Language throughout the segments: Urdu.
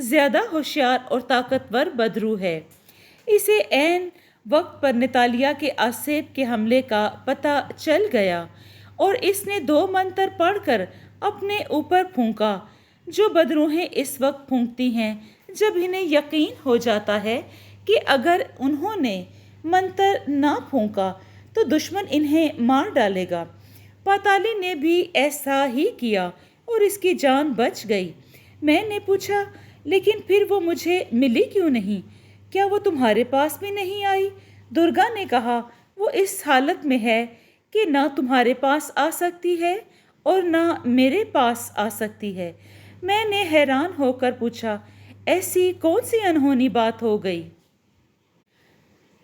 زیادہ ہوشیار اور طاقتور بدروح ہے۔ اسے عین وقت پر نتالیا کے آسیب کے حملے کا پتہ چل گیا اور اس نے 2 منتر پڑھ کر اپنے اوپر پھونکا، جو بدروحیں اس وقت پھونکتی ہیں جب انہیں یقین ہو جاتا ہے کہ اگر انہوں نے منتر نہ پھونکا تو دشمن انہیں مار ڈالے گا۔ پاتالی نے بھی ایسا ہی کیا اور اس کی جان بچ گئی۔ میں نے پوچھا، لیکن پھر وہ مجھے ملی کیوں نہیں؟ کیا وہ تمہارے پاس بھی نہیں آئی؟ درگا نے کہا، وہ اس حالت میں ہے کہ نہ تمہارے پاس آ سکتی ہے اور نہ میرے پاس آ سکتی ہے۔ میں نے حیران ہو کر پوچھا، ایسی کون سی انہونی بات ہو گئی؟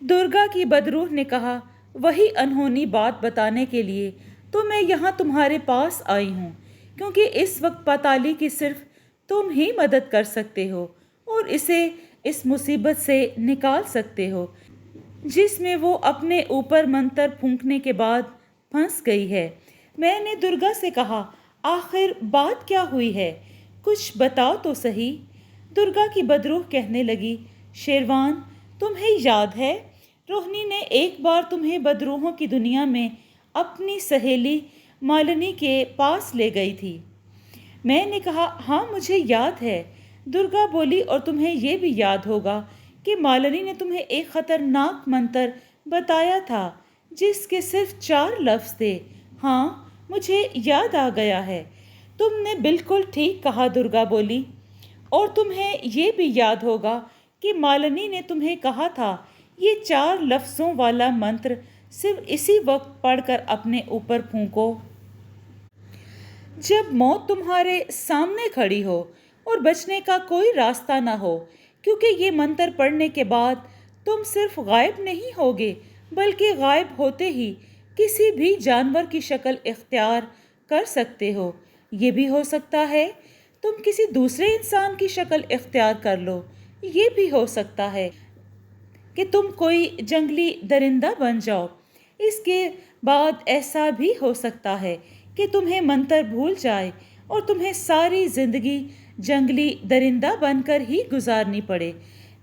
درگا کی بدروح نے کہا، وہی انہونی بات بتانے کے لیے تو میں یہاں تمہارے پاس آئی ہوں، کیونکہ اس وقت پاتالی کی صرف تم ہی مدد کر سکتے ہو اور اسے اس مصیبت سے نکال سکتے ہو جس میں وہ اپنے اوپر منتر پھونکنے کے بعد پھنس گئی ہے۔ میں نے درگا سے کہا، آخر بات کیا ہوئی ہے؟ کچھ بتاؤ تو صحیح۔ درگا کی بدروح کہنے لگی، شیروان، تمہیں یاد ہے روہنی نے ایک بار تمہیں بدروحوں کی دنیا میں اپنی سہیلی مالنی کے پاس لے گئی تھی؟ میں نے کہا، ہاں مجھے یاد ہے۔ درگا بولی، اور تمہیں یہ بھی یاد ہوگا کہ مالنی نے تمہیں ایک خطرناک منتر بتایا تھا جس کے صرف 4 لفظ تھے۔ ہاں مجھے یاد آ گیا ہے۔ تم نے بالکل ٹھیک کہا، درگا بولی، اور تمہیں یہ بھی یاد ہوگا کہ مالنی نے تمہیں کہا تھا یہ 4 لفظوں والا منتر صرف اسی وقت پڑھ کر اپنے اوپر پھونکو جب موت تمہارے سامنے کھڑی ہو اور بچنے کا کوئی راستہ نہ ہو، کیونکہ یہ منتر پڑھنے کے بعد تم صرف غائب نہیں ہوگے بلکہ غائب ہوتے ہی کسی بھی جانور کی شکل اختیار کر سکتے ہو۔ یہ بھی ہو سکتا ہے تم کسی دوسرے انسان کی شکل اختیار کر لو۔ یہ بھی ہو سکتا ہے کہ تم کوئی جنگلی درندہ بن جاؤ۔ اس کے بعد ایسا بھی ہو سکتا ہے کہ تمہیں منتر بھول جائے اور تمہیں ساری زندگی جنگلی درندہ بن کر ہی گزارنی پڑے۔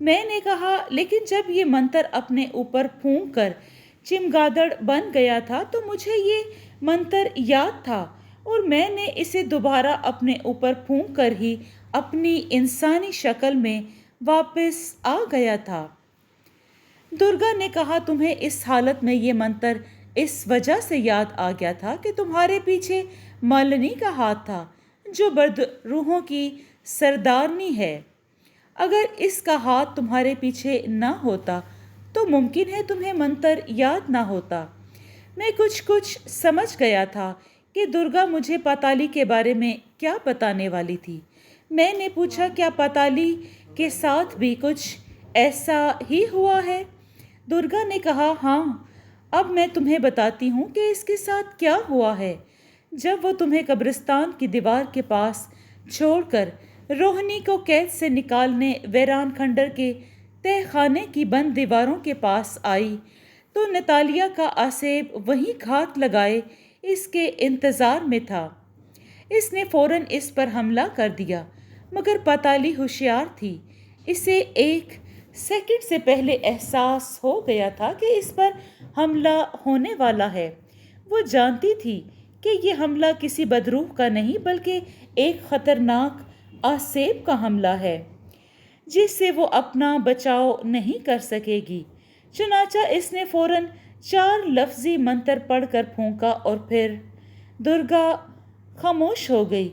میں نے کہا، لیکن جب یہ منتر اپنے اوپر پھونک کر چمگادڑ بن گیا تھا تو مجھے یہ منتر یاد تھا اور میں نے اسے دوبارہ اپنے اوپر پھونک کر ہی اپنی انسانی شکل میں واپس آ گیا تھا۔ درگا نے کہا، تمہیں اس حالت میں یہ منتر اس وجہ سے یاد آ گیا تھا کہ تمہارے پیچھے مالنی کا ہاتھ تھا جو بدروحوں کی سردارنی ہے۔ اگر اس کا ہاتھ تمہارے پیچھے نہ ہوتا تو ممکن ہے تمہیں منتر یاد نہ ہوتا۔ میں کچھ سمجھ گیا تھا کہ درگا مجھے پاتالی کے بارے میں کیا بتانے والی تھی۔ میں نے پوچھا، کیا پاتالی کے ساتھ بھی کچھ ایسا ہی ہوا ہے؟ درگا نے کہا، ہاں، اب میں تمہیں بتاتی ہوں کہ اس کے ساتھ کیا ہوا ہے۔ جب وہ تمہیں قبرستان کی دیوار کے پاس چھوڑ کر روہنی کو قید سے نکالنے ویران کھنڈر کے تہہ خانے کی بند دیواروں کے پاس آئی تو نتالیا کا آسیب وہیں گھات لگائے اس کے انتظار میں تھا۔ اس نے فوراً اس پر حملہ کر دیا، مگر پاتالی ہوشیار تھی۔ اسے 1 سیکنڈ سے پہلے احساس ہو گیا تھا کہ اس پر حملہ ہونے والا ہے۔ وہ جانتی تھی کہ یہ حملہ کسی بدروح کا نہیں بلکہ ایک خطرناک آسیب کا حملہ ہے جس سے وہ اپنا بچاؤ نہیں کر سکے گی۔ چنانچہ اس نے فوراً 4 لفظی منتر پڑھ کر پھونکا اور پھر درگا خاموش ہو گئی۔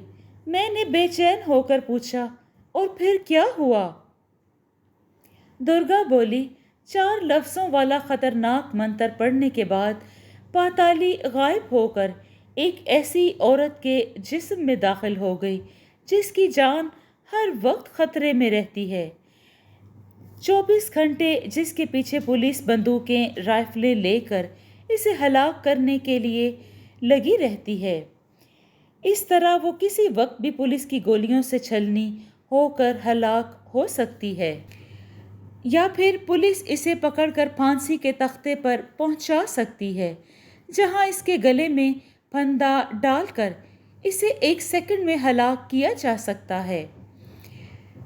میں نے بے چین ہو کر پوچھا، اور پھر کیا ہوا؟ درگا بولی، 4 لفظوں والا خطرناک منتر پڑھنے کے بعد پاتالی غائب ہو کر ایک ایسی عورت کے جسم میں داخل ہو گئی جس کی جان ہر وقت خطرے میں رہتی ہے، 24 گھنٹے جس کے پیچھے پولیس بندوقیں رائفلیں لے کر اسے ہلاک کرنے کے لیے لگی رہتی ہے۔ اس طرح وہ کسی وقت بھی پولیس کی گولیوں سے چھلنی ہو کر ہلاک ہو سکتی ہے، یا پھر پولیس اسے پکڑ کر پھانسی کے تختے پر پہنچا سکتی ہے، جہاں اس کے گلے میں پھندا ڈال کر اسے 1 سیکنڈ میں ہلاک کیا جا سکتا ہے۔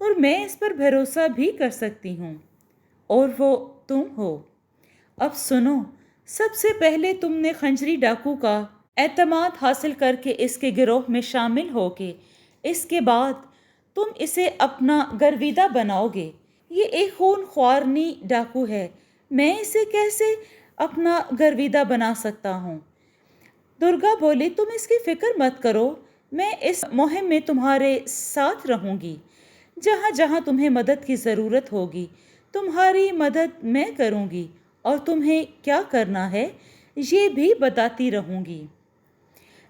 اور میں اس پر بھروسہ بھی کر سکتی ہوں، اور وہ تم ہو۔ اب سنو، سب سے پہلے تم نے خنجری ڈاکو کا اعتماد حاصل کر کے اس کے گروہ میں شامل ہو کے اس کے بعد تم اسے اپنا گرویدہ بناؤ گے۔ یہ ایک خون خوارنی ڈاکو ہے، میں اسے کیسے اپنا گرویدہ بنا سکتا ہوں؟ درگا بولی، تم اس کی فکر مت کرو، میں اس مہم میں تمہارے ساتھ رہوں گی۔ جہاں جہاں تمہیں مدد کی ضرورت ہوگی تمہاری مدد میں کروں گی، اور تمہیں کیا کرنا ہے یہ بھی بتاتی رہوں گی۔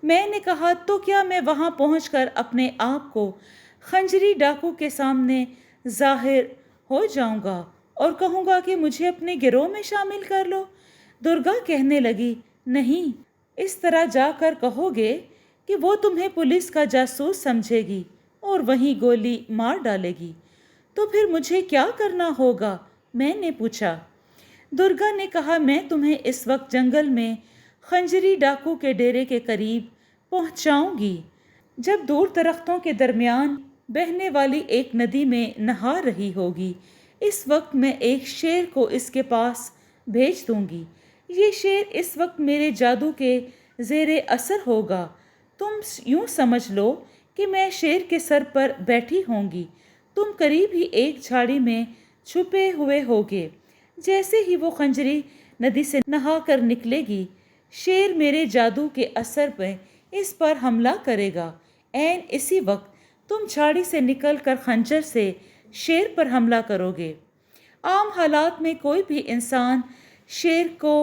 میں نے کہا، تو کیا میں وہاں پہنچ کر اپنے آپ کو خنجری ڈاکو کے سامنے ظاہر ہو جاؤں گا اور کہوں گا کہ مجھے اپنے گروہ میں شامل کر لو؟ درگا کہنے لگی، نہیں، اس طرح جا کر کہو گے کہ وہ تمہیں پولیس کا جاسوس سمجھے گی اور وہیں گولی مار ڈالے گی۔ تو پھر مجھے کیا کرنا ہوگا؟ میں نے پوچھا۔ درگا نے کہا، میں تمہیں اس وقت جنگل میں خنجری ڈاکو کے ڈیرے کے قریب پہنچاؤں گی۔ جب دور درختوں کے درمیان بہنے والی ایک ندی میں نہا رہی ہوگی، اس وقت میں ایک شیر کو اس کے پاس بھیج دوں گی۔ یہ شیر اس وقت میرے جادو کے زیر اثر ہوگا۔ تم یوں سمجھ لو کہ میں شیر کے سر پر بیٹھی ہوں گی، تم قریب ہی ایک جھاڑی میں چھپے ہوئے ہوگے۔ جیسے ہی وہ خنجری ندی سے نہا کر نکلے گی، شیر میرے جادو کے اثر میں اس پر حملہ کرے گا۔ عین اسی وقت تم جھاڑی سے نکل کر خنجر سے شیر پر حملہ کرو گے۔ عام حالات میں کوئی بھی انسان شیر کو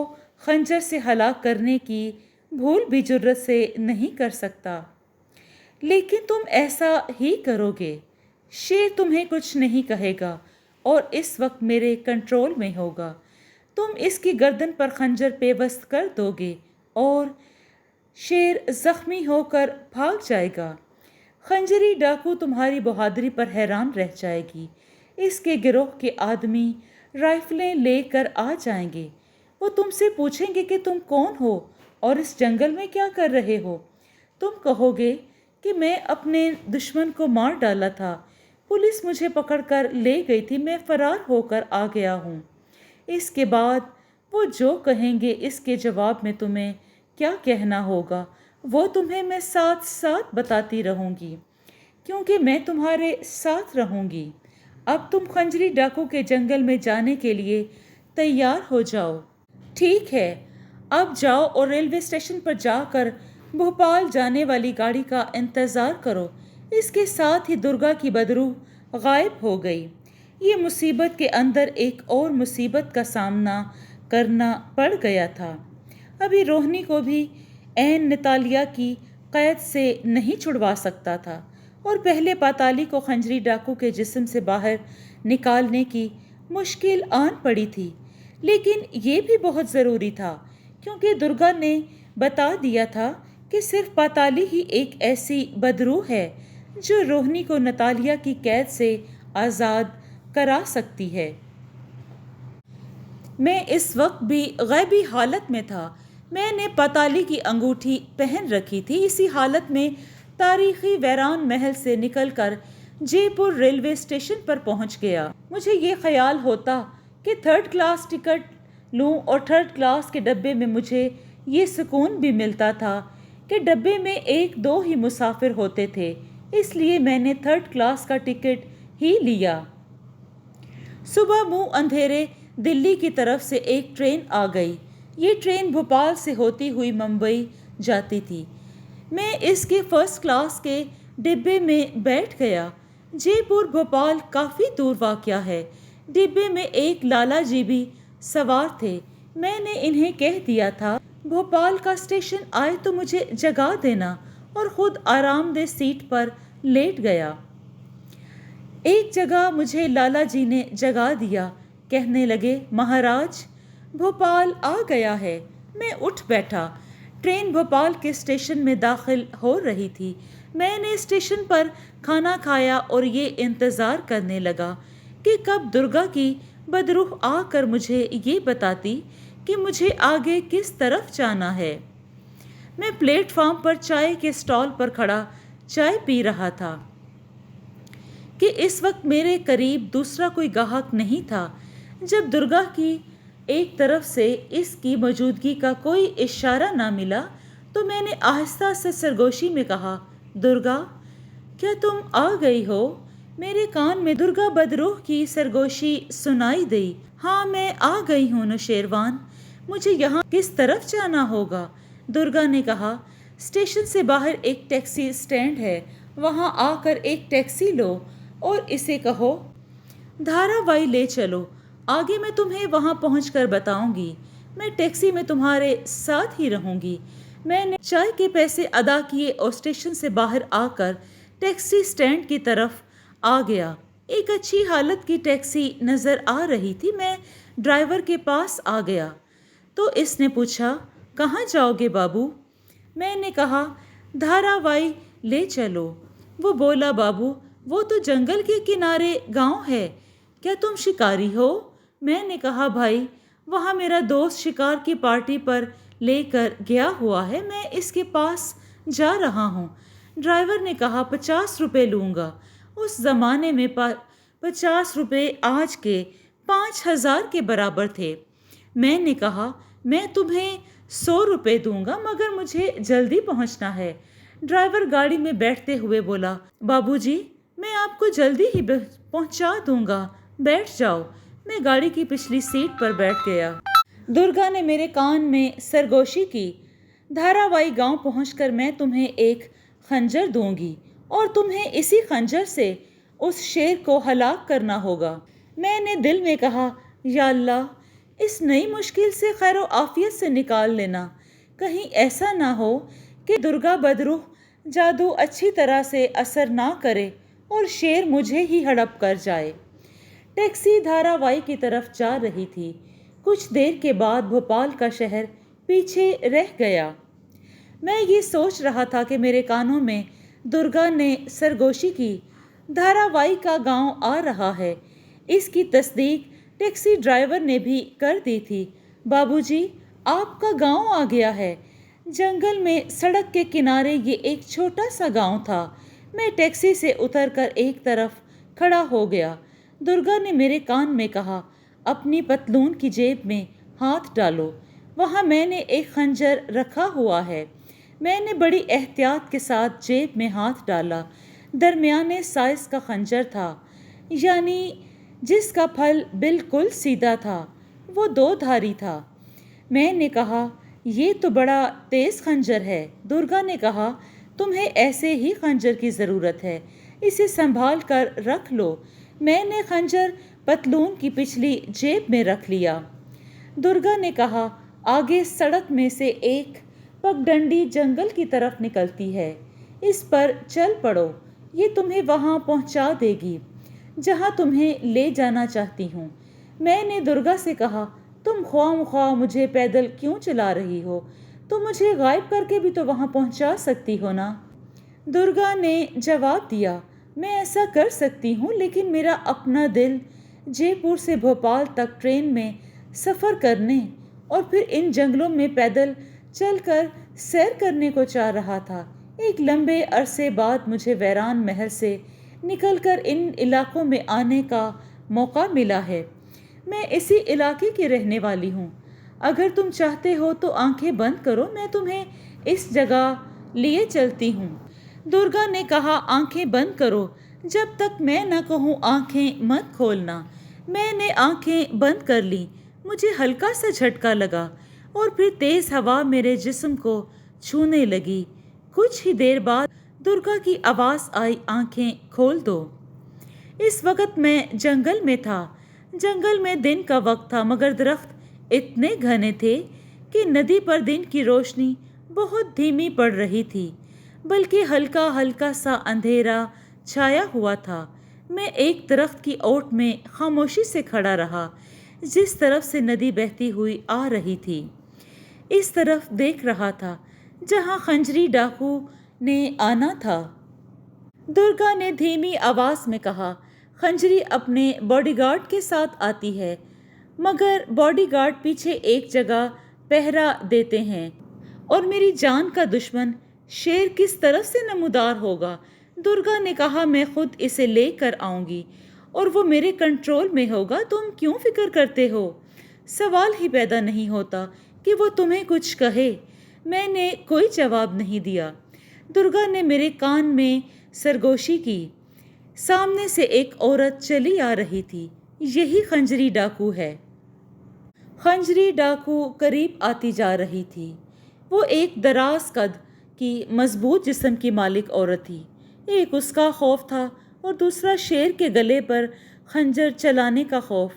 خنجر سے ہلاک کرنے کی بھول بھی جرأت سے نہیں کر سکتا، لیکن تم ایسا ہی کرو گے۔ شیر تمہیں کچھ نہیں کہے گا اور اس وقت میرے کنٹرول میں ہوگا۔ تم اس کی گردن پر خنجر پیوست کر دو گے اور شیر زخمی ہو کر بھاگ جائے گا۔ خنجری ڈاکو تمہاری بہادری پر حیران رہ جائے گی۔ اس کے گروہ کے آدمی رائفلیں لے کر آ جائیں گے۔ وہ تم سے پوچھیں گے کہ تم کون ہو اور اس جنگل میں کیا کر رہے ہو؟ تم کہو گے کہ میں اپنے دشمن کو مار ڈالا تھا، پولیس مجھے پکڑ کر لے گئی تھی، میں فرار ہو کر آ گیا ہوں۔ اس کے بعد وہ جو کہیں گے اس کے جواب میں تمہیں کیا کہنا ہوگا وہ تمہیں میں ساتھ ساتھ بتاتی رہوں گی، کیونکہ میں تمہارے ساتھ رہوں گی۔ اب تم خنجری ڈاکو کے جنگل میں جانے کے لیے تیار ہو جاؤ۔ ٹھیک ہے، اب جاؤ اور ریلوے اسٹیشن پر جا کر بھوپال جانے والی گاڑی کا انتظار کرو۔ اس کے ساتھ ہی درگا کی بدروح غائب ہو گئی۔ یہ مصیبت کے اندر ایک اور مصیبت کا سامنا کرنا پڑ گیا تھا۔ ابھی روہنی کو بھی عین نتالیہ کی قید سے نہیں چھڑوا سکتا تھا، اور پہلے پاتالی کو خنجری ڈاکو کے جسم سے باہر نکالنے کی مشکل آن پڑی تھی، لیکن یہ بھی بہت ضروری تھا، کیونکہ درگا نے بتا دیا تھا کہ صرف پاتالی ہی ایک ایسی بدروح ہے جو روہنی کو نتالیہ کی قید سے آزاد کرا سکتی ہے۔ میں اس وقت بھی غیبی حالت میں تھا۔ میں نے پاتالی کی انگوٹھی پہن رکھی تھی۔ اسی حالت میں تاریخی ویران محل سے نکل کر جے پور ریلوے اسٹیشن پر پہنچ گیا۔ مجھے یہ خیال ہوتا کہ تھرڈ کلاس ٹکٹ لوں، اور تھرڈ کلاس کے ڈبے میں مجھے یہ سکون بھی ملتا تھا کہ ڈبے میں ایک دو ہی مسافر ہوتے تھے، اس لیے میں نے تھرڈ کلاس کا ٹکٹ ہی لیا۔ صبح منہ اندھیرے دلی کی طرف سے ایک ٹرین آ گئی۔ یہ ٹرین بھوپال سے ہوتی ہوئی ممبئی جاتی تھی۔ میں اس کے فرسٹ کلاس کے ڈبے میں بیٹھ گیا۔ جے پور بھوپال کافی دور واقع ہے۔ ڈبے میں ایک لالا جی بھی سوار تھے۔ میں نے انہیں کہہ دیا تھا بھوپال کا اسٹیشن آئے تو مجھے جگا دینا، اور خود آرام دہ سیٹ پر لیٹ گیا۔ ایک جگہ مجھے لالا جی نے جگا دیا، کہنے لگے، مہاراج بھوپال آ گیا ہے۔ میں اٹھ بیٹھا۔ ٹرین بھوپال کے اسٹیشن میں داخل ہو رہی تھی۔ میں نے اسٹیشن پر کھانا کھایا اور یہ انتظار کرنے لگا کہ کب درگا کی بدروح آ کر مجھے یہ بتاتی کہ مجھے آگے کس طرف جانا ہے۔ میں پلیٹ فارم پر چائے کے اسٹال پر کھڑا چائے پی رہا تھا کہ اس وقت میرے قریب دوسرا کوئی گاہک نہیں تھا۔ جب درگا کی ایک طرف سے اس کی موجودگی کا کوئی اشارہ نہ ملا تو میں نے آہستہ سے سرگوشی میں کہا، درگا کیا تم آ گئی ہو؟ میرے کان میں درگا بدروح کی سرگوشی سنائی دی۔ ہاں میں آ گئی ہوں نوشیروان، مجھے یہاں کس طرف جانا ہوگا؟ درگا نے کہا، اسٹیشن سے باہر ایک ٹیکسی اسٹینڈ ہے، وہاں آ کر ایک ٹیکسی لو اور اسے کہو دھارا وائی لے چلو، آگے میں تمہیں وہاں پہنچ کر بتاؤں گی۔ میں ٹیکسی میں تمہارے ساتھ ہی رہوں گی۔ میں نے چائے کے پیسے ادا کیے اور اسٹیشن سے باہر آ کر ٹیکسی اسٹینڈ کی طرف آ گیا۔ ایک اچھی حالت کی ٹیکسی نظر آ رہی تھی۔ میں ڈرائیور کے پاس آ گیا تو اس نے پوچھا، کہاں جاؤ گے بابو؟ میں نے کہا، دھارا وائی لے چلو۔ وہ بولا، بابو وہ تو جنگل کے کنارے گاؤں ہے، کیا تم شکاری ہو؟ میں نے کہا، بھائی وہاں میرا دوست شکار کی پارٹی پر لے کر گیا ہوا ہے، میں اس کے پاس جا رہا ہوں۔ ڈرائیور نے کہا، 50 روپے لوں گا۔ اس زمانے میں 50 روپے آج کے 5000 کے برابر تھے۔ میں نے کہا، میں تمہیں 100 روپے دوں گا مگر مجھے جلدی پہنچنا ہے۔ ڈرائیور گاڑی میں بیٹھتے ہوئے بولا، بابو جی میں آپ کو جلدی ہی پہنچا دوں گا، بیٹھ جاؤ۔ میں گاڑی کی پچھلی سیٹ پر بیٹھ گیا۔ درگا نے میرے کان میں سرگوشی کی، دھارا وائی گاؤں پہنچ کر میں تمہیں ایک خنجر دوں گی اور تمہیں اسی خنجر سے اس شیر کو ہلاک کرنا ہوگا۔ میں نے دل میں کہا، یا اللہ اس نئی مشکل سے خیر و عافیت سے نکال لینا، کہیں ایسا نہ ہو کہ درگا بدروح جادو اچھی طرح سے اثر نہ کرے اور شیر مجھے ہی ہڑپ کر جائے۔ ٹیکسی دھارا وائی کی طرف جا رہی تھی۔ کچھ دیر کے بعد بھوپال کا شہر پیچھے رہ گیا۔ میں یہ سوچ رہا تھا کہ میرے کانوں میں درگا نے سرگوشی کی، دھارا وائی کا گاؤں آ رہا ہے۔ اس کی تصدیق ٹیکسی ڈرائیور نے بھی کر دی تھی۔ بابو جی آپ کا گاؤں آ گیا ہے۔ جنگل میں سڑک کے کنارے یہ ایک چھوٹا سا گاؤں تھا۔ میں ٹیکسی سے اتر کر ایک طرف کھڑا ہو گیا۔ درگا نے میرے کان میں کہا، اپنی پتلون کی جیب میں ہاتھ ڈالو، وہاں میں نے ایک خنجر رکھا ہوا ہے۔ میں نے بڑی احتیاط کے ساتھ جیب میں ہاتھ ڈالا۔ درمیانے سائز کا خنجر تھا، یعنی جس کا پھل بالکل سیدھا تھا، وہ 2 دھاری تھا۔ میں نے کہا، یہ تو بڑا تیز خنجر ہے۔ درگا نے کہا، تمہیں ایسے ہی خنجر کی ضرورت ہے، اسے سنبھال کر رکھ لو۔ میں نے خنجر پتلون کی پچھلی جیب میں رکھ لیا۔ درگا نے کہا، آگے سڑک میں سے ایک پگڈنڈی جنگل کی طرف نکلتی ہے، اس پر چل پڑو، یہ تمہیں وہاں پہنچا دے گی جہاں تمہیں لے جانا چاہتی ہوں۔ میں نے درگا سے کہا، تم خواہ مخواہ مجھے پیدل کیوں چلا رہی ہو؟ تم مجھے غائب کر کے بھی تو وہاں پہنچا سکتی ہو نا؟ درگا نے جواب دیا، میں ایسا کر سکتی ہوں لیکن میرا اپنا دل جے پور سے بھوپال تک ٹرین میں سفر کرنے اور پھر ان جنگلوں میں پیدل چل کر سیر کرنے کو چاہ رہا تھا۔ ایک لمبے عرصے بعد مجھے ویران محل سے نکل کر ان علاقوں میں آنے کا موقع ملا ہے۔ میں اسی علاقے کی رہنے والی ہوں۔ اگر تم چاہتے ہو تو آنکھیں بند کرو، میں تمہیں اس جگہ لیے چلتی ہوں۔ درگا نے کہا، آنکھیں بند کرو، جب تک میں نہ کہوں آنکھیں مت کھولنا۔ میں نے آنکھیں بند کر لیں۔ مجھے ہلکا سا جھٹکا لگا اور پھر تیز ہوا میرے جسم کو چھونے لگی۔ کچھ ہی دیر بعد درگا کی آواز آئی، آنکھیں کھول دو۔ اس وقت میں جنگل میں تھا۔ جنگل میں دن کا وقت تھا مگر درخت اتنے گھنے تھے کہ ندی پر دن کی روشنی بہت دھیمی پڑ رہی تھی، بلکہ ہلکا ہلکا سا اندھیرا چھایا ہوا تھا۔ میں ایک درخت کی اوٹ میں خاموشی سے کھڑا رہا، جس طرف سے ندی بہتی ہوئی آ رہی تھی اس طرف دیکھ رہا تھا جہاں خنجری ڈاکو نے آنا تھا۔ درگا نے دھیمی آواز میں کہا، خنجری اپنے باڈی گارڈ کے ساتھ آتی ہے مگر باڈی گارڈ پیچھے ایک جگہ پہرا دیتے ہیں، اور میری جان کا دشمن شیر کس طرف سے نمودار ہوگا درگا نے کہا میں خود اسے لے کر آؤں گی اور وہ میرے کنٹرول میں ہوگا، تم کیوں فکر کرتے ہو؟ سوال ہی پیدا نہیں ہوتا کہ وہ تمہیں کچھ کہے۔ میں نے کوئی جواب نہیں دیا۔ درگا نے میرے کان میں سرگوشی کی۔ سامنے سے ایک عورت چلی آ رہی تھی۔ یہی خنجری ڈاکو ہے۔ خنجری ڈاکو قریب آتی جا رہی تھی۔ وہ ایک دراز قد کی مضبوط جسم کی مالک عورت تھی۔ ایک اس کا خوف تھا اور دوسرا شیر کے گلے پر خنجر چلانے کا خوف۔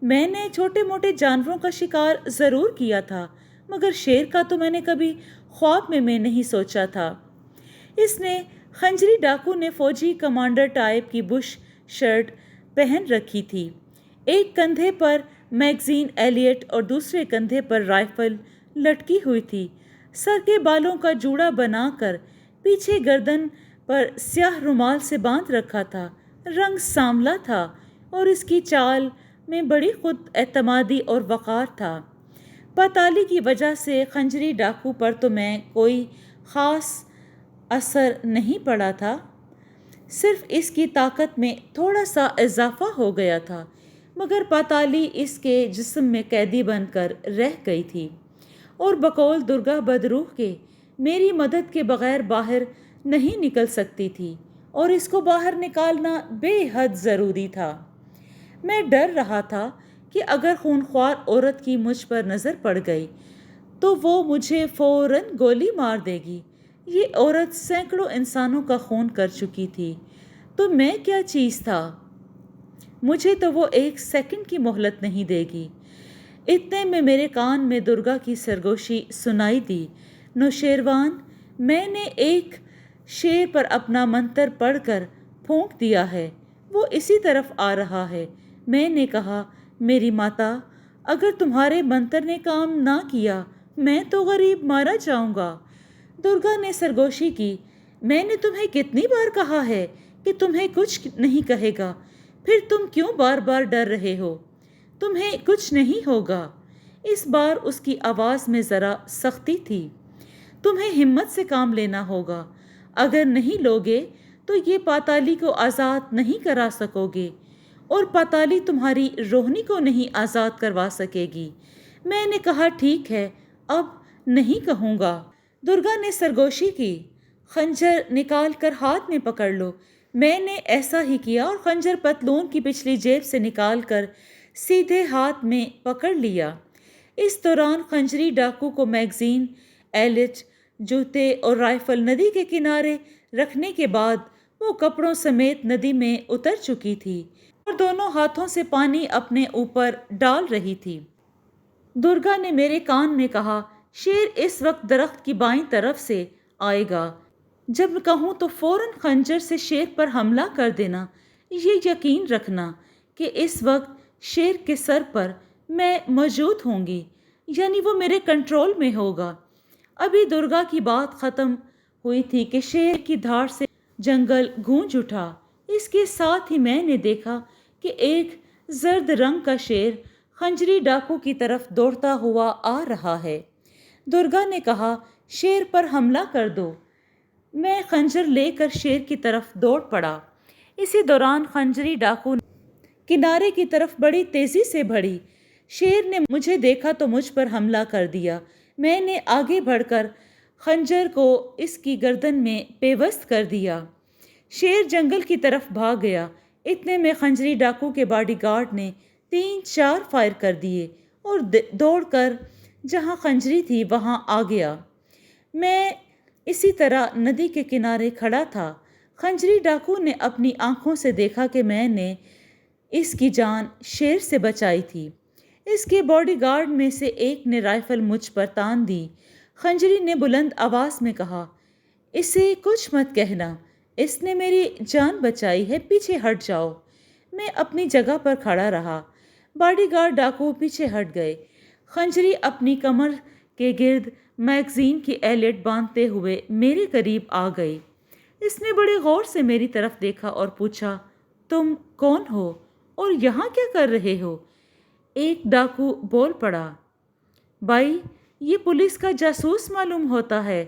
میں نے چھوٹے موٹے جانوروں کا شکار ضرور کیا تھا، مگر شیر کا تو میں نے کبھی خواب میں نہیں سوچا تھا۔ اس نے خنجری ڈاکو نے فوجی کمانڈر ٹائپ کی بش شرٹ پہن رکھی تھی۔ ایک کندھے پر میگزین ایلیٹ اور دوسرے کندھے پر رائفل لٹکی ہوئی تھی۔ سر کے بالوں کا جوڑا بنا کر پیچھے گردن پر سیاہ رومال سے باندھ رکھا تھا۔ رنگ سانولا تھا اور اس کی چال میں بڑی خود اعتمادی اور وقار تھا۔ پاتالی کی وجہ سے خنجری ڈاکو پر تو میں کوئی خاص اثر نہیں پڑا تھا، صرف اس کی طاقت میں تھوڑا سا اضافہ ہو گیا تھا، مگر پاتالی اس کے جسم میں قیدی بن کر رہ گئی تھی اور بقول درگا بدروح کے میری مدد کے بغیر باہر نہیں نکل سکتی تھی، اور اس کو باہر نکالنا بے حد ضروری تھا۔ میں ڈر رہا تھا کہ اگر خونخوار عورت کی مجھ پر نظر پڑ گئی تو وہ مجھے فوراً گولی مار دے گی۔ یہ عورت سینکڑوں انسانوں کا خون کر چکی تھی، تو میں کیا چیز تھا؟ مجھے تو وہ ایک سیکنڈ کی مہلت نہیں دے گی۔ اتنے میں میرے کان میں درگا کی سرگوشی سنائی دی، نوشیروان، میں نے ایک شیر پر اپنا منتر پڑھ کر پھونک دیا ہے، وہ اسی طرف آ رہا ہے۔ میں نے کہا، میری ماتا، اگر تمہارے منتر نے کام نہ کیا میں تو غریب مارا جاؤں گا۔ درگا نے سرگوشی کی، میں نے تمہیں کتنی بار کہا ہے کہ تمہیں کچھ نہیں کہے گا، پھر تم کیوں بار بار ڈر رہے ہو؟ تمہیں کچھ نہیں ہوگا۔ اس بار اس کی آواز میں ذرا سختی تھی۔ تمہیں ہمت سے کام لینا ہوگا، اگر نہیں لوگے تو یہ پاتالی کو آزاد نہیں کرا سکو گے، اور پاتالی تمہاری روہنی کو نہیں آزاد کروا سکے گی۔ میں نے کہا، ٹھیک ہے، اب نہیں کہوں گا۔ درگا نے سرگوشی کی، خنجر نکال کر ہاتھ میں پکڑ لو۔ میں نے ایسا ہی کیا اور خنجر پتلون کی پچھلی جیب سے نکال کر سیدھے ہاتھ میں پکڑ لیا۔ اس دوران خنجری ڈاکو کو میگزین، ایلٹ، جوتے اور رائفل ندی کے کنارے رکھنے کے بعد وہ کپڑوں سمیت ندی میں اتر چکی تھی اور دونوں ہاتھوں سے پانی اپنے اوپر ڈال رہی تھی۔ درگا نے میرے کان میں کہا، شیر اس وقت درخت کی بائیں طرف سے آئے گا۔ جب کہوں تو فوراً خنجر سے شیر پر حملہ کر دینا۔ یہ یقین رکھنا کہ اس وقت شیر کے سر پر میں موجود ہوں گی، یعنی وہ میرے کنٹرول میں ہوگا۔ ابھی درگا کی بات ختم ہوئی تھی کہ شیر کی دھاڑ سے جنگل گونج اٹھا۔ اس کے ساتھ ہی میں نے دیکھا کہ ایک زرد رنگ کا شیر خنجری ڈاکو کی طرف دوڑتا ہوا آ رہا ہے۔ درگا نے کہا، شیر پر حملہ کر دو۔ میں خنجر لے کر شیر کی طرف دوڑ پڑا۔ اسی دوران خنجری ڈاکو کنارے کی طرف بڑی تیزی سے بڑھی۔ شیر نے مجھے دیکھا تو مجھ پر حملہ کر دیا۔ میں نے آگے بڑھ کر خنجر کو اس کی گردن میں پیوست کر دیا۔ شیر جنگل کی طرف بھاگ گیا۔ اتنے میں خنجری ڈاکو کے باڈی گارڈ نے 3-4 فائر کر دیے اور دوڑ کر جہاں خنجری تھی وہاں آ گیا۔ میں اسی طرح ندی کے کنارے کھڑا تھا۔ خنجری ڈاکو نے اپنی آنکھوں سے دیکھا کہ میں نے اس کی جان شیر سے بچائی تھی۔ اس کے باڈی گارڈ میں سے ایک نے رائفل مجھ پر تان دی۔ خنجری نے بلند آواز میں کہا، اسے کچھ مت کہنا، اس نے میری جان بچائی ہے، پیچھے ہٹ جاؤ۔ میں اپنی جگہ پر کھڑا رہا۔ باڈی گارڈ ڈاکو پیچھے ہٹ گئے۔ خنجری اپنی کمر کے گرد میگزین کی ایلٹ باندھتے ہوئے میرے قریب آ گئی۔ اس نے بڑے غور سے میری طرف دیکھا اور پوچھا، تم کون ہو اور یہاں کیا کر رہے ہو؟ ایک ڈاکو بول پڑا، بھائی، یہ پولیس کا جاسوس معلوم ہوتا ہے۔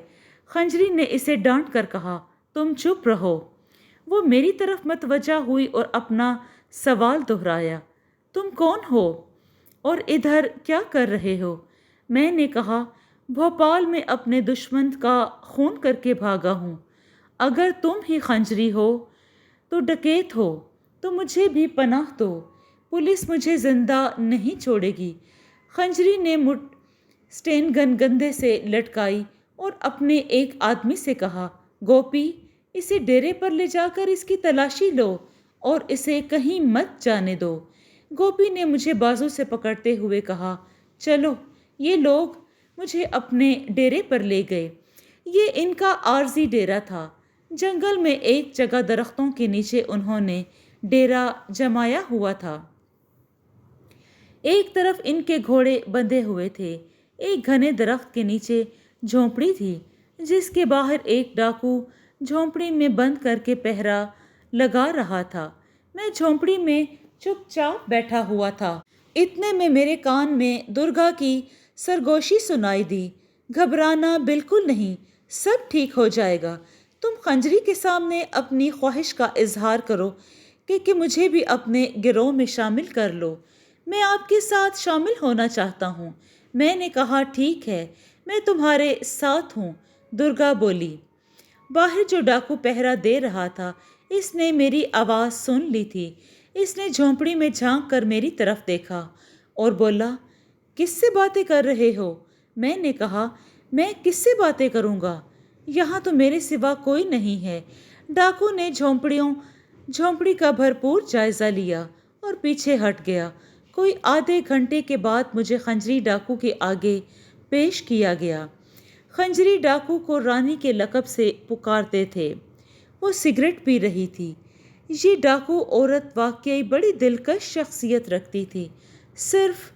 خنجری نے اسے ڈانٹ کر کہا، تم چپ رہو۔ وہ میری طرف متوجہ ہوئی اور اپنا سوال دہرایا، تم کون ہو اور ادھر کیا کر رہے ہو؟ میں نے کہا، بھوپال میں اپنے دشمن کا خون کر کے بھاگا ہوں۔ اگر تم ہی خنجری ہو تو ڈکیت ہو تو مجھے بھی پناہ دو، پولیس مجھے زندہ نہیں چھوڑے گی۔ خنجری نے اسٹین گن گندے سے لٹکائی اور اپنے ایک آدمی سے کہا، گوپی، اسے ڈیرے پر لے جا کر اس کی تلاشی لو اور اسے کہیں مت جانے دو۔ گوپی نے مجھے بازو سے پکڑتے ہوئے کہا، چلو۔ یہ لوگ مجھے اپنے ڈیرے پر لے گئے۔ یہ ان کا عارضی ڈیرا تھا۔ جنگل میں ایک جگہ درختوں کے نیچے انہوں نے ڈیرا جمایا ہوا تھا۔ ایک طرف ان کے گھوڑے بندھے ہوئے تھے۔ ایک گھنے درخت کے نیچے جھونپڑی تھی جس کے باہر ایک ڈاکو جھونپڑی میں بند کر کے پہرا لگا رہا تھا۔ میں جھونپڑی میں چپ چاپ بیٹھا ہوا تھا۔ اتنے میں میرے کان میں درگا کی سرگوشی سنائی دی، گھبرانا بالکل نہیں، سب ٹھیک ہو جائے گا۔ تم خنجری کے سامنے اپنی خواہش کا اظہار کرو کہ مجھے بھی اپنے گروہ میں شامل کر لو۔ میں آپ کے ساتھ شامل ہونا چاہتا ہوں۔ میں نے کہا، ٹھیک ہے، میں تمہارے ساتھ ہوں۔ درگا بولی۔ باہر جو ڈاکو پہرا دے رہا تھا اس نے میری آواز سن لی تھی۔ اس نے جھونپڑی میں جھانک کر میری طرف دیکھا اور بولا، کس سے باتیں کر رہے ہو؟ میں نے کہا، میں کس سے باتیں کروں گا؟ یہاں تو میرے سوا کوئی نہیں ہے۔ ڈاکو نے جھونپڑی کا بھرپور جائزہ لیا اور پیچھے ہٹ گیا۔ کوئی آدھے گھنٹے کے بعد مجھے خنجری ڈاکو کے آگے پیش کیا گیا۔ خنجری ڈاکو کو رانی کے لقب سے پکارتے تھے۔ وہ سگریٹ پی رہی تھی۔ یہ ڈاکو عورت واقعی بڑی دلکش شخصیت رکھتی تھی۔ صرف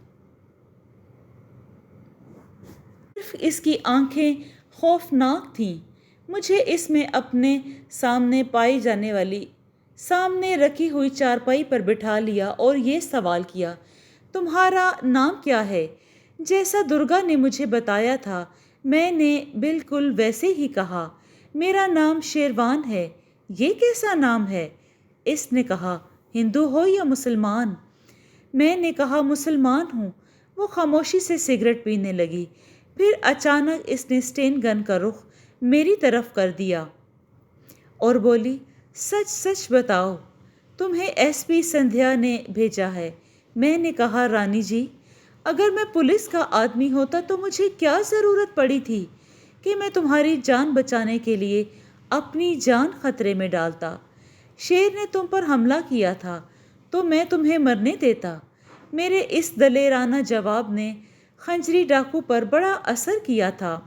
اس کی آنکھیں خوفناک تھیں۔ مجھے اس میں اپنے سامنے رکھی ہوئی چارپائی پر بٹھا لیا اور یہ سوال کیا، تمہارا نام کیا ہے؟ جیسا درگا نے مجھے بتایا تھا میں نے بالکل ویسے ہی کہا، میرا نام شیروان ہے۔ یہ کیسا نام ہے؟ اس نے کہا، ہندو ہو یا مسلمان؟ میں نے کہا، مسلمان ہوں۔ وہ خاموشی سے سگریٹ پینے لگی۔ پھر اچانک اس نے اسٹین گن کا رخ میری طرف کر دیا اور بولی، سچ سچ بتاؤ، تمہیں ایس پی سندھیا نے بھیجا ہے؟ میں نے کہا، رانی جی، اگر میں پولیس کا آدمی ہوتا تو مجھے کیا ضرورت پڑی تھی کہ میں تمہاری جان بچانے کے لیے اپنی جان خطرے میں ڈالتا؟ شیر نے تم پر حملہ کیا تھا تو میں تمہیں مرنے دیتا؟ میرے اس دلیرانہ جواب نے خنجری ڈاکو پر بڑا اثر کیا تھا۔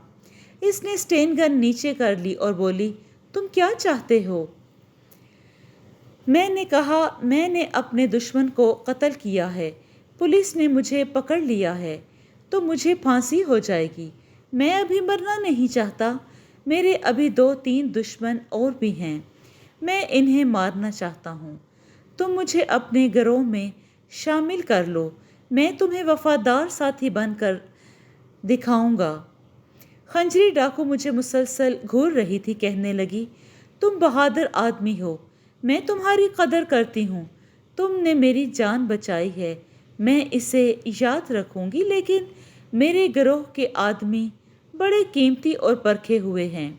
اس نے اسٹین گن نیچے کر لی اور بولی، تم کیا چاہتے ہو؟ میں نے کہا، میں نے اپنے دشمن کو قتل کیا ہے، پولیس نے مجھے پکڑ لیا ہے تو مجھے پھانسی ہو جائے گی۔ میں ابھی مرنا نہیں چاہتا، میرے ابھی 2-3 دشمن اور بھی ہیں، میں انہیں مارنا چاہتا ہوں۔ تم مجھے اپنے گروہ میں شامل کر لو، میں تمہیں وفادار ساتھی بن کر دکھاؤں گا۔ خنجری ڈاکو مجھے مسلسل گھور رہی تھی، کہنے لگی، تم بہادر آدمی ہو، میں تمہاری قدر کرتی ہوں، تم نے میری جان بچائی ہے، میں اسے یاد رکھوں گی، لیکن میرے گروہ کے آدمی بڑے قیمتی اور پرکھے ہوئے ہیں،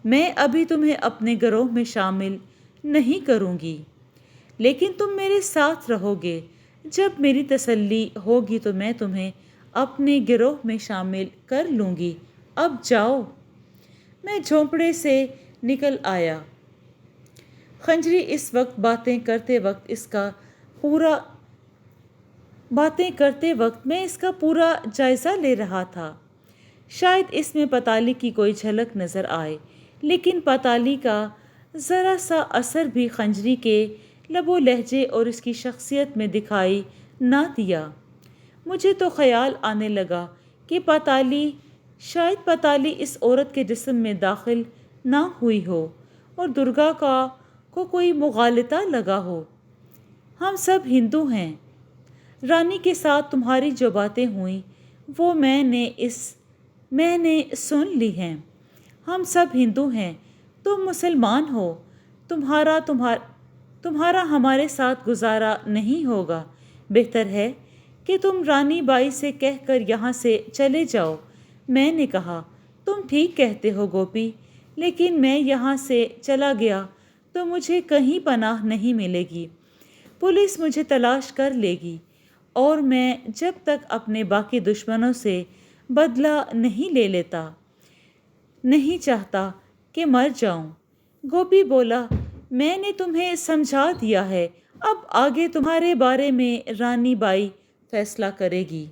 میں ابھی تمہیں اپنے گروہ میں شامل نہیں کروں گی، لیکن تم میرے ساتھ رہو گے۔ جب میری تسلی ہوگی تو میں تمہیں اپنے گروہ میں شامل کر لوں گی۔ اب جاؤ۔ میں جھونپڑے سے نکل آیا۔ خنجری اس وقت باتیں کرتے وقت میں اس کا پورا جائزہ لے رہا تھا۔ شاید اس میں پتالی کی کوئی جھلک نظر آئے، لیکن پتالی کا ذرا سا اثر بھی خنجری کے لب و لہجے اور اس کی شخصیت میں دکھائی نہ دیا۔ مجھے تو خیال آنے لگا کہ شاید پتالی اس عورت کے جسم میں داخل نہ ہوئی ہو اور درگا کو کوئی مغالطہ لگا ہو۔ ہم سب ہندو ہیں، رانی کے ساتھ تمہاری جو باتیں ہوئیں وہ میں نے سن لی ہیں۔ ہم سب ہندو ہیں، تم مسلمان ہو، تمہارا ہمارے ساتھ گزارا نہیں ہوگا۔ بہتر ہے کہ تم رانی بائی سے کہہ کر یہاں سے چلے جاؤ۔ میں نے کہا، تم ٹھیک کہتے ہو گوپی، لیکن میں یہاں سے چلا گیا تو مجھے کہیں پناہ نہیں ملے گی۔ پولیس مجھے تلاش کر لے گی اور میں جب تک اپنے باقی دشمنوں سے بدلہ نہیں لے لیتا نہیں چاہتا کہ مر جاؤں۔ گوپی بولا، میں نے تمہیں سمجھا دیا ہے، اب آگے تمہارے بارے میں رانی بائی فیصلہ کرے گی۔